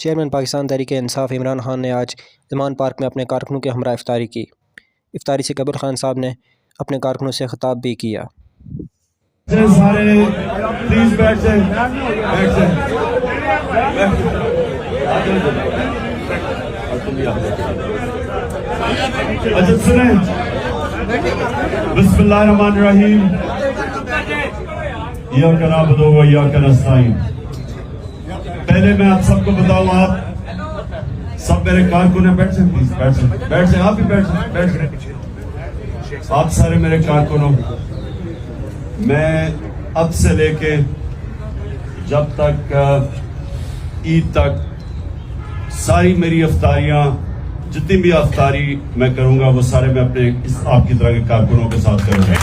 Chairman Pakistan Tehreek Insaf Imran Khan نے آج زمان park میں اپنے کارکنوں کے ہمراہ افطاری کی۔ افطاری سے قبل خان صاحب نے اپنے کارکنوں سے خطاب بھی کیا۔ سارے پلیز بیٹھ جائیں، اچھا سنیں، بسم اللہ الرحمن الرحیم، ایاک نعبد و ایاک نستعین۔ پہلے میں آپ سب کو بتاؤں، آپ سب میرے کارکن ہیں، بیٹھ جائیں پلیز، بیٹھ جائیں، آپ بھی بیٹھ جائیں، آپ سارے میرے کارکن ہو۔ میں اب سے لے کے جب تک عید تک ساری میری افطاریاں، جتنی بھی افطاری میں کروں گا وہ سارے میں اپنے آپ کی طرح کے کارکنوں کے ساتھ کروں گا۔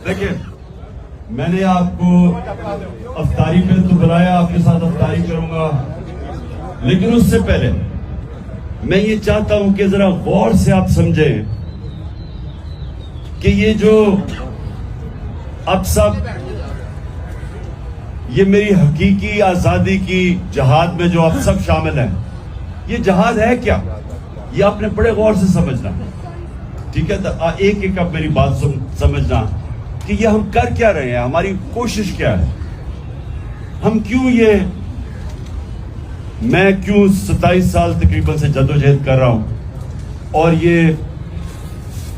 دیکھیں، میں نے آپ کو افطاری پہ تو بلایا، آپ کے ساتھ افطاری کروں گا، لیکن اس سے پہلے میں یہ چاہتا ہوں کہ ذرا غور سے آپ سمجھیں کہ یہ جو اب سب یہ میری حقیقی آزادی کی جہاد میں جو اب سب شامل ہیں، یہ جہاد ہے کیا؟ یہ آپ نے بڑے غور سے سمجھنا، ٹھیک ہے؟ ایک ایک اب میری بات سمجھنا کہ یہ ہم کر کیا رہے ہیں، ہماری کوشش کیا ہے، ہم کیوں میں کیوں 27 سال تقریباً سے جدوجہد کر رہا ہوں، اور یہ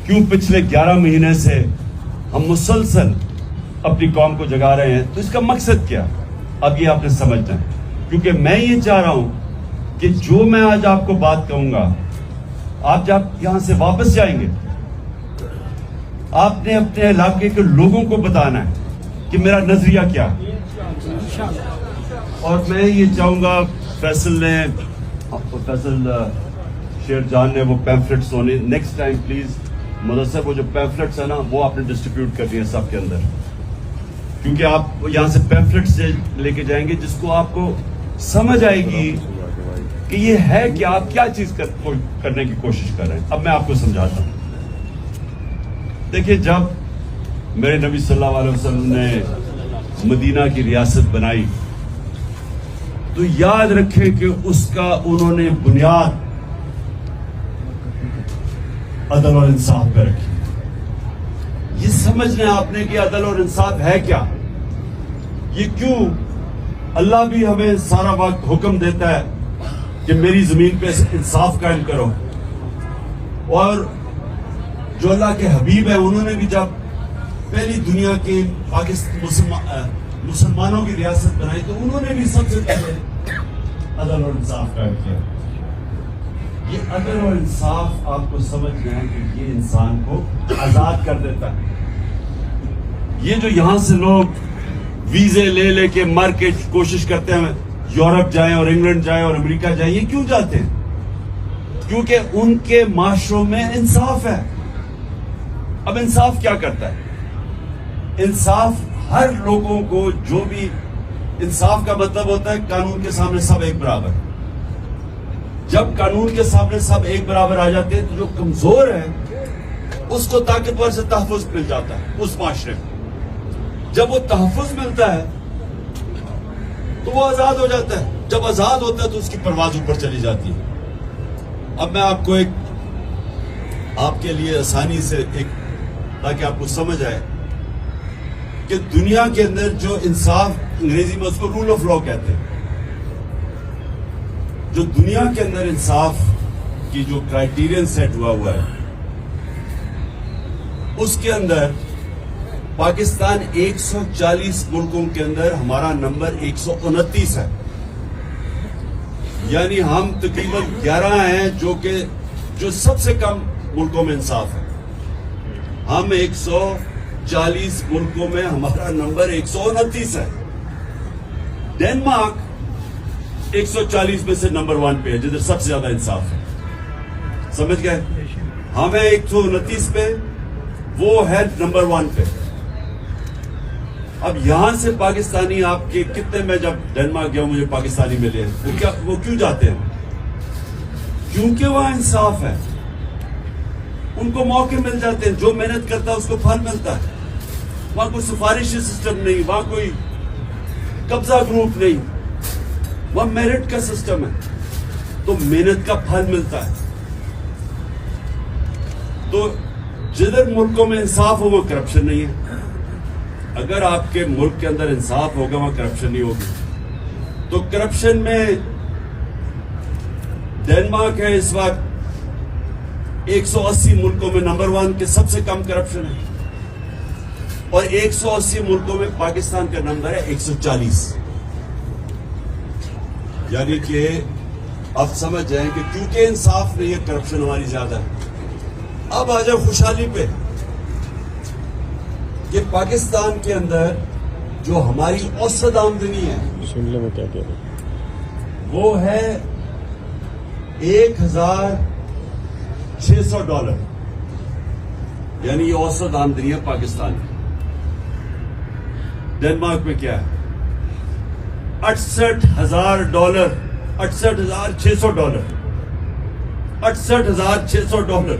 کیوں پچھلے 11 مہینے سے ہم مسلسل اپنی قوم کو جگا رہے ہیں، تو اس کا مقصد کیا؟ اب یہ آپ نے سمجھنا ہے، کیونکہ میں یہ چاہ رہا ہوں کہ جو میں آج آپ کو بات کہوں گا، آپ جب یہاں سے واپس جائیں گے، آپ نے اپنے علاقے کے لوگوں کو بتانا ہے کہ میرا نظریہ کیا ہے۔ اور میں یہ چاہوں گا فیصل شیر جان نے وہ پیمفلٹس ہونے، نیکسٹ ٹائم پلیز مدثر وہ جو پیمفلٹس ہیں نا، وہ آپ نے ڈسٹریبیوٹ کرنی ہے سب کے اندر، کیونکہ آپ یہاں سے پیمفلٹس لے کے جائیں گے جس کو آپ کو سمجھ آئے گی کہ یہ ہے کہ آپ کیا چیز کرنے کی کوشش کر رہے ہیں۔ اب میں آپ کو سمجھاتا ہوں۔ دیکھیں، جب میرے نبی صلی اللہ علیہ وسلم نے مدینہ کی ریاست بنائی تو یاد رکھیں کہ اس کا انہوں نے بنیاد عدل اور انصاف پہ رکھی۔ یہ سمجھنا آپ نے کہ عدل اور انصاف ہے کیا، یہ کیوں اللہ بھی ہمیں سارا وقت حکم دیتا ہے کہ میری زمین پہ انصاف قائم کرو، اور جو اللہ کے حبیب ہیں انہوں نے بھی جب پہلی دنیا کے مسلمانوں کی ریاست بنائی تو انہوں نے بھی سب سے پہلے عدل اور انصاف قائم کیا۔ یہ عدل اور انصاف آپ کو سمجھنا ہے کہ یہ انسان کو آزاد کر دیتا ہے۔ یہ جو یہاں سے لوگ ویزے لے کے مر کے کوشش کرتے ہیں یورپ جائیں اور انگلینڈ جائیں اور امریکہ جائیں، یہ کیوں جاتے ہیں؟ کیونکہ ان کے معاشروں میں انصاف ہے۔ اب انصاف کیا کرتا ہے؟ انصاف ہر لوگوں کو، جو بھی انصاف کا مطلب ہوتا ہے قانون کے سامنے سب ایک برابر۔ جب قانون کے سامنے سب ایک برابر آ جاتے ہیں تو جو کمزور ہے اس کو طاقتور سے تحفظ مل جاتا ہے اس معاشرے میں۔ جب وہ تحفظ ملتا ہے تو وہ آزاد ہو جاتا ہے، جب آزاد ہوتا ہے تو اس کی پرواز اوپر چلی جاتی ہے۔ اب میں آپ کو آپ کے لیے آسانی سے تاکہ آپ کو سمجھ آئے کہ دنیا کے اندر جو انصاف، انگریزی میں اس کو رول آف لا کہتے ہیں، جو دنیا کے اندر انصاف کی جو کرائیٹیرین سیٹ ہوا ہے، اس کے اندر پاکستان 140 ملکوں کے اندر ہمارا نمبر 129 ہے، یعنی ہم تقریباً 11 ہیں جو سب سے کم ملکوں میں انصاف ہے۔ ہم 140 ملکوں میں ہمارا نمبر 129 ہے۔ ڈینمارک 140 میں سے نمبر 1 پہ ہے، جدھر سب سے زیادہ انصاف ہے۔ سمجھ گئے؟ ہمیں 129 پہ، وہ ہے نمبر 1 پہ۔ اب یہاں سے پاکستانی آپ کے کتنے، میں جب ڈنمارک گیا مجھے پاکستانی ملے، وہ کیوں جاتے ہیں؟ کیونکہ وہاں انصاف ہے۔ ان کو موقع مل جاتے ہیں, جو محنت کرتا ہے اس کو پھل ملتا ہے. وہاں کوئی سفارشی سسٹم نہیں, وہاں کوئی قبضہ گروپ نہیں, وہاں میرٹ کا سسٹم ہے, تو محنت کا پھل ملتا ہے. تو جدھر ملکوں میں انصاف ہو وہ کرپشن نہیں ہے. اگر آپ کے ملک کے اندر انصاف ہوگا وہاں کرپشن نہیں ہوگی. تو کرپشن میں ڈنمارک ہے اس وقت 180 ملکوں میں نمبر 1 کے سب سے کم کرپشن ہے, اور 180 ملکوں میں پاکستان کا نمبر ہے 140. یعنی کہ اب سمجھ جائیں کہ کیونکہ انصاف نہیں ہے کرپشن ہماری زیادہ ہے. اب آ جائے خوشحالی پہ کہ پاکستان کے اندر جو ہماری اوسط آمدنی ہے سن لیں میں کیا کہہ رہا ہوں. وہ ہے $1,600, یعنی یہ اوسط آمدنی ہے پاکستان کی. ڈنمارک میں کیا ہے $68,000, $68,600, $68,600.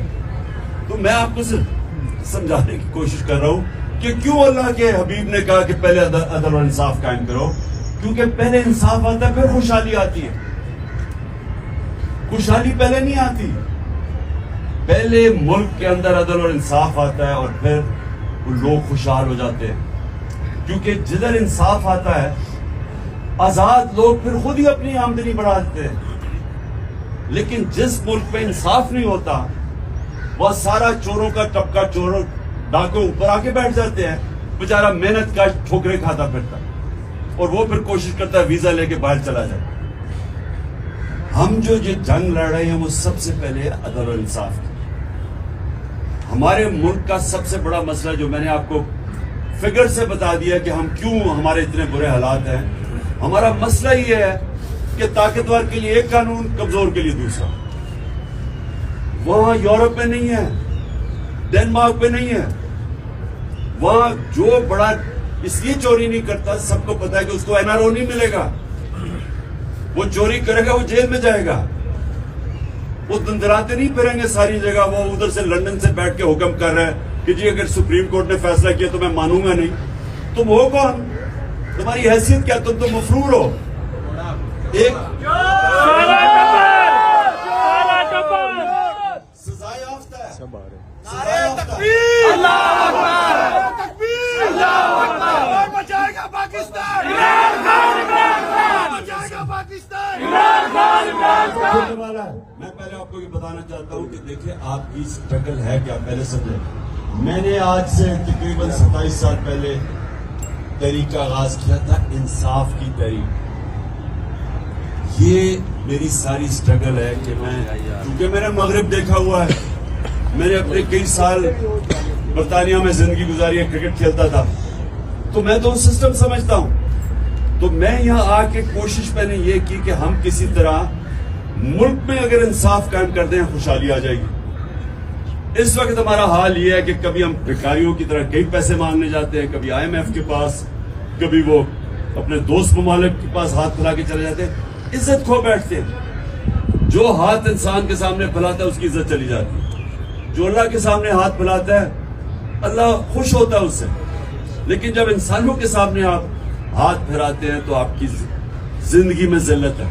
تو میں آپ کو صرف سمجھانے کی کوشش کر رہا ہوں کہ کیوں اللہ کے حبیب نے کہا کہ پہلے عدل و انصاف قائم کرو. کیونکہ پہلے انصاف آتا ہے پھر خوشحالی آتی ہے. خوشحالی پہلے نہیں آتی, پہلے ملک کے اندر عدل اور انصاف آتا ہے اور پھر وہ لوگ خوشحال ہو جاتے ہیں. کیونکہ جدھر انصاف آتا ہے آزاد لوگ پھر خود ہی اپنی آمدنی بڑھا دیتے ہیں. لیکن جس ملک پہ انصاف نہیں ہوتا وہ سارا چوروں کا طبقہ چوروں ڈاکوں اوپر آ کے بیٹھ جاتے ہیں. بیچارہ محنت کا ٹھوکریں کھاتا پھرتا اور وہ پھر کوشش کرتا ہے ویزا لے کے باہر چلا جائے. ہم جو یہ جنگ لڑ رہے ہیں وہ سب سے پہلے عدل و انصاف کی. ہمارے ملک کا سب سے بڑا مسئلہ جو میں نے آپ کو فگر سے بتا دیا کہ ہم کیوں ہمارے اتنے برے حالات ہیں, ہمارا مسئلہ یہ ہے کہ طاقتور کے لیے ایک قانون, کمزور کے لیے دوسرا. وہاں یورپ میں نہیں ہے, ڈنمارک میں نہیں ہے. وہاں جو بڑا اس لیے چوری نہیں کرتا, سب کو پتا ہے کہ اس کو NRO نہیں ملے گا. وہ چوری کرے گا وہ جیل میں جائے گا. وہ دندراتے نہیں پھریں گے ساری جگہ. وہ ادھر سے لندن سے بیٹھ کے حکم کر رہا ہے کہ جی اگر سپریم کورٹ نے فیصلہ کیا تو میں مانوں گا نہیں. تم ہو کون, تمہاری حیثیت کیا, تم تو مفرور ہو. ایک سزائے یافتہ ہے, سب آ رہے ہیں. سزائے یافتہ ہے. میں پہلے آپ کو یہ بتانا چاہتا ہوں کہ دیکھیں آپ کی اسٹرگل ہے کیا, پہلے سمجھیں. میں نے آج سے تقریباً 27 سال پہلے تحریک کا آغاز کیا تھا, انصاف کی تحریک. یہ میری ساری اسٹرگل ہے کہ میں, کیونکہ میں نے مغرب دیکھا ہوا ہے, میں نے اپنے کئی سال برطانیہ میں زندگی گزاری ہے, کرکٹ کھیلتا تھا, تو میں تو سسٹم سمجھتا ہوں. تو میں یہاں آ کے کوشش میں نے یہ کی کہ ہم کسی طرح ملک میں اگر انصاف قائم کر دیں خوشحالی آ جائے گی. اس وقت ہمارا حال یہ ہے کہ کبھی ہم بھکاریوں کی طرح کئی پیسے مانگنے جاتے ہیں, کبھی IMF کے پاس, کبھی وہ اپنے دوست ممالک کے پاس ہاتھ پھیلا کے چلے جاتے ہیں, عزت کھو بیٹھتے ہیں. جو ہاتھ انسان کے سامنے پھیلاتا ہے اس کی عزت چلی جاتی ہے. جو اللہ کے سامنے ہاتھ پھیلاتا ہے اللہ خوش ہوتا ہے اس سے. لیکن جب انسانوں کے سامنے آپ ہاتھ پھیراتے ہیں تو آپ کی زندگی میں ذلت ہے.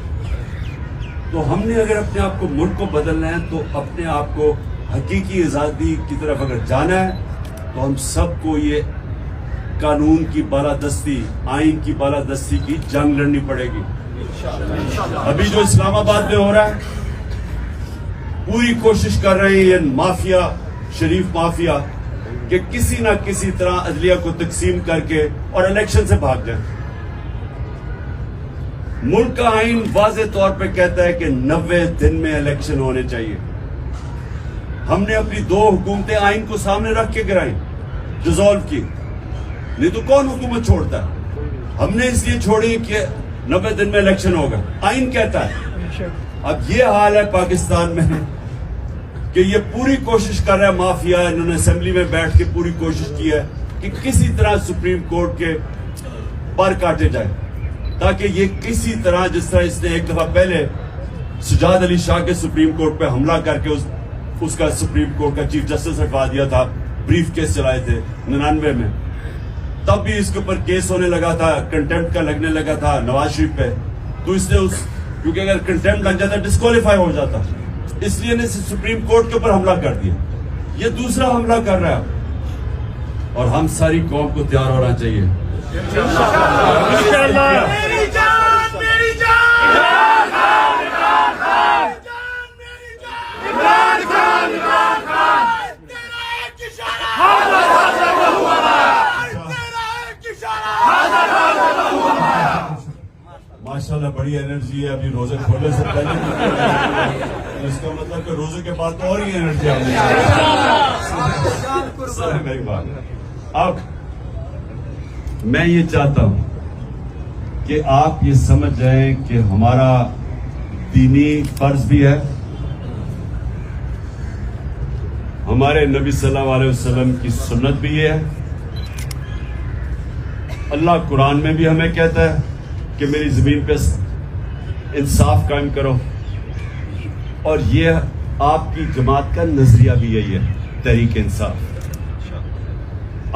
تو ہم نے اگر اپنے آپ کو, ملک کو بدلنا ہے تو اپنے آپ کو حقیقی آزادی کی طرف اگر جانا ہے تو ہم سب کو یہ قانون کی بالادستی, آئین کی بالادستی کی جنگ لڑنی پڑے گی. ابھی جو اسلام آباد میں ہو رہا ہے, پوری کوشش کر رہے ہیں یہ مافیا, شریف مافیا, کہ کسی نہ کسی طرح عدلیہ کو تقسیم کر کے اور الیکشن سے بھاگ جائیں. ملک کا آئین واضح طور پہ کہتا ہے کہ 90 دن میں الیکشن ہونے چاہیے. ہم نے اپنی 2 حکومتیں آئین کو سامنے رکھ کے گرائیں, ڈیزالو کی. نہیں تو کون حکومت چھوڑتا ہے؟ ہم نے اس لیے چھوڑی کہ 90 دن میں الیکشن ہوگا, آئین کہتا ہے. اب یہ حال ہے پاکستان میں کہ یہ پوری کوشش کر رہا ہے مافیا, انہوں نے اسمبلی میں بیٹھ کے پوری کوشش کی ہے کہ کسی طرح سپریم کورٹ کے پر کاٹے جائیں, تاکہ یہ کسی طرح, جس طرح اس نے ایک دفعہ پہلے سجاد علی شاہ کے سپریم کورٹ پہ حملہ کر کے اس کا سپریم کورٹ کا چیف جسٹس ہٹوا دیا تھا, بریف کیس چلائے تھے 99 میں, تب بھی اس کے اوپر کیس ہونے لگا تھا, کنٹمپٹ کا لگنے لگا تھا نواز شریف پہ. تو اس نے کیونکہ اگر کنٹمپٹ لگ جاتا ڈسکوالیفائی ہو جاتا, اس لیے نے سپریم کورٹ کے اوپر حملہ کر دیا. یہ دوسرا حملہ کر رہا ہے, اور ہم ساری قوم کو تیار ہونا چاہیے. ماشاءاللہ بڑی انرجی ہے ابھی روزے کھولنے سے پہلے. اس کا مطلب کہ روزے کے بعد تو اور ہی انرجی آنے میری بات. اب میں یہ چاہتا ہوں کہ آپ یہ سمجھ جائیں کہ ہمارا دینی فرض بھی ہے, ہمارے نبی صلی اللہ علیہ وسلم کی سنت بھی یہ ہے. اللہ قرآن میں بھی ہمیں کہتا ہے کہ میری زمین پہ انصاف قائم کرو, اور یہ آپ کی جماعت کا نظریہ بھی یہی ہے, تحریک انصاف.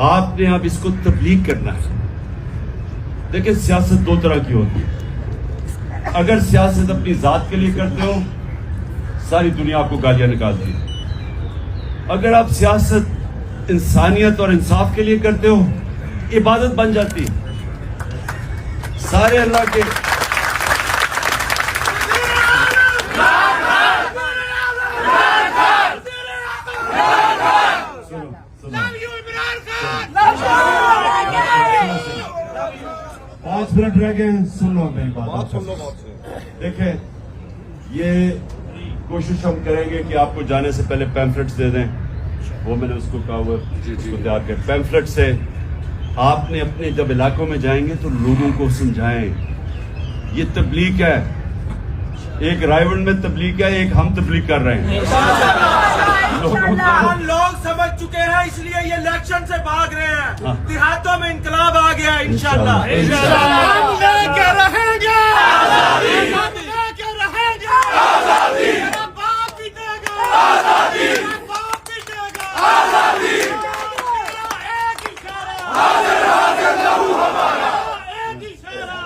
آپ نے اب اس کو تبلیغ کرنا ہے. دیکھیں سیاست دو طرح کی ہوتی ہے. اگر سیاست اپنی ذات کے لیے کرتے ہو ساری دنیا آپ کو گالیاں نکالتی ہے. اگر آپ سیاست انسانیت اور انصاف کے لیے کرتے ہو عبادت بن جاتی ہے. سارے اللہ کے پانچ منٹ رہ گئے, سن لو میری بات. دیکھیں یہ کوشش ہم کریں گے کہ آپ کو جانے سے پہلے پیمفلٹس دے دیں. وہ میں نے اس کو کہا ہوا اس کو تیار کر. پیمفلٹ سے آپ نے اپنے جب علاقوں میں جائیں گے تو لوگوں کو سمجھائیں. یہ تبلیغ ہے, ایک رائیونڈ میں تبلیغ ہے, ایک ہم تبلیغ کر رہے ہیں. لوگ سمجھ چکے ہیں, اس لیے یہ الیکشن سے بھاگ رہے ہیں. دیہاتوں میں انقلاب آ گیا ہے انشاءاللہ. ہم لے کے رہیں گے, ہم لے کے رہیں گے. میرا باپ پیٹے گا, میرا باپ پیٹے گا. ایک اشارہ, ایک اشارہ.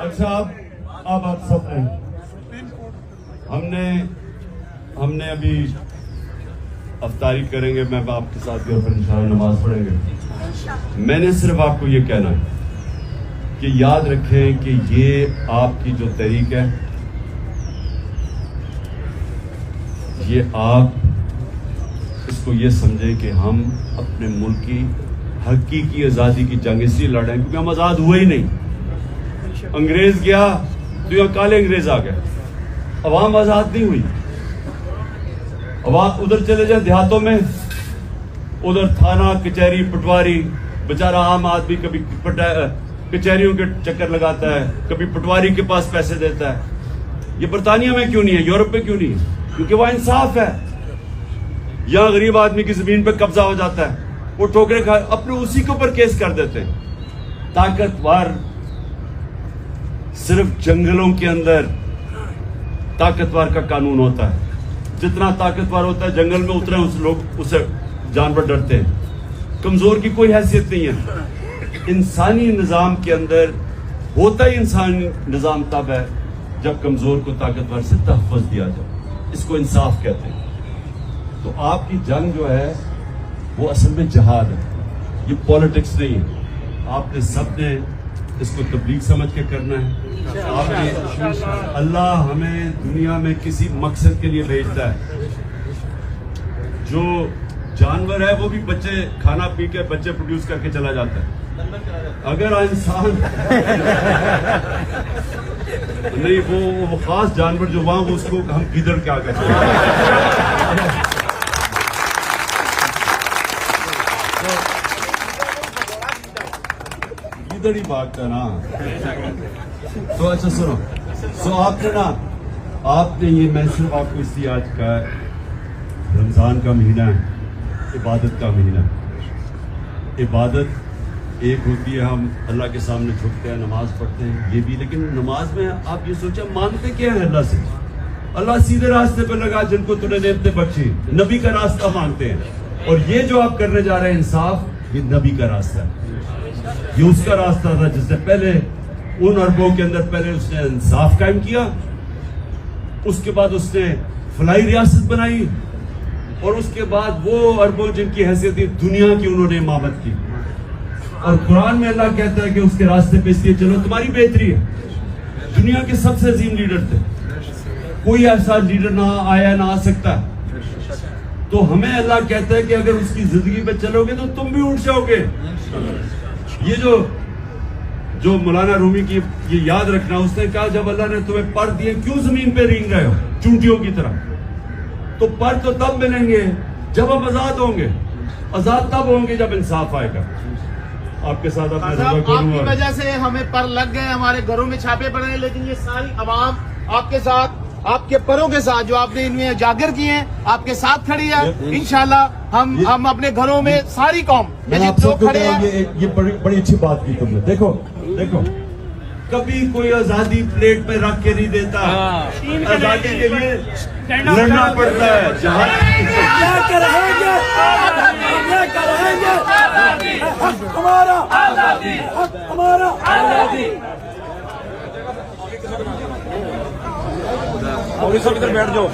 اچھا اب آپ سب نے ہم نے ابھی افطاری کریں گے, میں آپ کے ساتھ گھر پر انشاءاللہ نماز پڑھیں گے. میں نے صرف آپ کو یہ کہنا ہے کہ یاد رکھیں کہ یہ آپ کی جو تحریک ہے, یہ آپ اس کو یہ سمجھیں کہ ہم اپنے ملک کی حقیقی آزادی کی جنگ اس لیے لڑ رہے ہیں کیونکہ ہم آزاد ہوئے ہی نہیں. انگریز گیا تو یہ کالے انگریز آ گئے, عوام آزاد نہیں ہوئی. عوام ادھر چلے جائیں دیہاتوں میں, ادھر تھانہ کچہری پٹواری, بیچارہ عام آدمی کبھی کچہریوں کے چکر لگاتا ہے, کبھی پٹواری کے پاس پیسے دیتا ہے. یہ برطانیہ میں کیوں نہیں ہے, یورپ میں کیوں نہیں ہے؟ کیونکہ وہ انصاف ہے. یہاں غریب آدمی کی زمین پہ قبضہ ہو جاتا ہے, وہ ٹھوکرے کھا اپنے اسی کے اوپر کیس کر دیتے ہیں. طاقتور صرف جنگلوں کے اندر طاقتور کا قانون ہوتا ہے. جتنا طاقتور ہوتا ہے جنگل میں اترے لوگ اسے جانور ڈرتے ہیں. کمزور کی کوئی حیثیت نہیں ہے. انسانی نظام کے اندر ہوتا ہی انسانی نظام تب ہے جب کمزور کو طاقتور سے تحفظ دیا جائے. اس کو انصاف کہتے ہیں. تو آپ کی جنگ جو ہے وہ اصل میں جہاد ہے, یہ پالیٹکس نہیں ہے. آپ نے سب نے اس کو تبلیغ سمجھ کے کرنا ہے. آپ نے اللہ ہمیں دنیا میں کسی مقصد کے لیے بھیجتا ہے. جو جانور ہے وہ بھی بچے کھانا پی کے بچے پروڈیوس کر کے چلا جاتا ہے. اگر انسان نہیں وہ خاص جانور جو وہاں اس کو ہم گیدڑ کیا کہتے ہیں. گیدڑ ہی بھاگتا ہے نا. تو اچھا سنو, سو آپ نے نا آپ نے یہ میں صرف آپ کو اس لیے آج کا رمضان کا مہینہ ہے, عبادت کا مہینہ. عبادت ایک ہوتی ہے ہم اللہ کے سامنے جھکتے ہیں, نماز پڑھتے ہیں, یہ بھی, لیکن نماز میں آپ یہ سوچیں مانگتے کیا ہے اللہ سے؟ اللہ سیدھے راستے پہ لگا جن کو تو نے نعمتیں بخشی, نبی کا راستہ مانگتے ہیں. اور یہ جو آپ کرنے جا رہے ہیں انصاف, یہ نبی کا راستہ ہے, یہ اس کا راستہ تھا جس نے پہلے ان عربوں کے اندر پہلے اس نے انصاف قائم کیا, اس کے بعد اس نے فلاحی ریاست بنائی, اور اس کے بعد وہ عربوں جن کی حیثیت تھی دنیا کی انہوں نے امامت کی. اور قرآن میں اللہ کہتا ہے کہ اس کے راستے پہ اس لیے چلو تمہاری بہتری ہے. دنیا کے سب سے عظیم لیڈر تھے, کوئی ایسا لیڈر نہ آیا نہ آ سکتا. تو ہمیں اللہ کہتا ہے کہ اگر اس کی زندگی پہ چلو گے تو تم بھی اٹھ جاؤ گے. یہ جو مولانا رومی کی یہ یاد رکھنا, اس نے کہا جب اللہ نے تمہیں پر دیے کیوں زمین پہ رینگ رہے ہو چونٹیوں کی طرح؟ تو پر تو تب ملیں گے جب ہم آزاد ہوں گے. آزاد تب ہوں گے جب انصاف آئے گا. آپ کے ساتھ آپ کی وجہ سے ہمیں پر لگ گئے, ہمارے گھروں میں چھاپے پڑے ہیں, لیکن یہ ساری عوام آپ کے ساتھ, آپ کے پروں کے ساتھ جو آپ نے ان میں اجاگر کیے ہیں, آپ کے ساتھ کھڑی ہے. انشاءاللہ ہم اپنے گھروں میں ساری قوم کھڑے ہیں. یہ بڑی اچھی بات کی تم نے. دیکھو کبھی کوئی آزادی پلیٹ پہ رکھ کے نہیں دیتا, آزادی کے لیے لڑنا پڑتا ہے. بیٹھ جاؤ.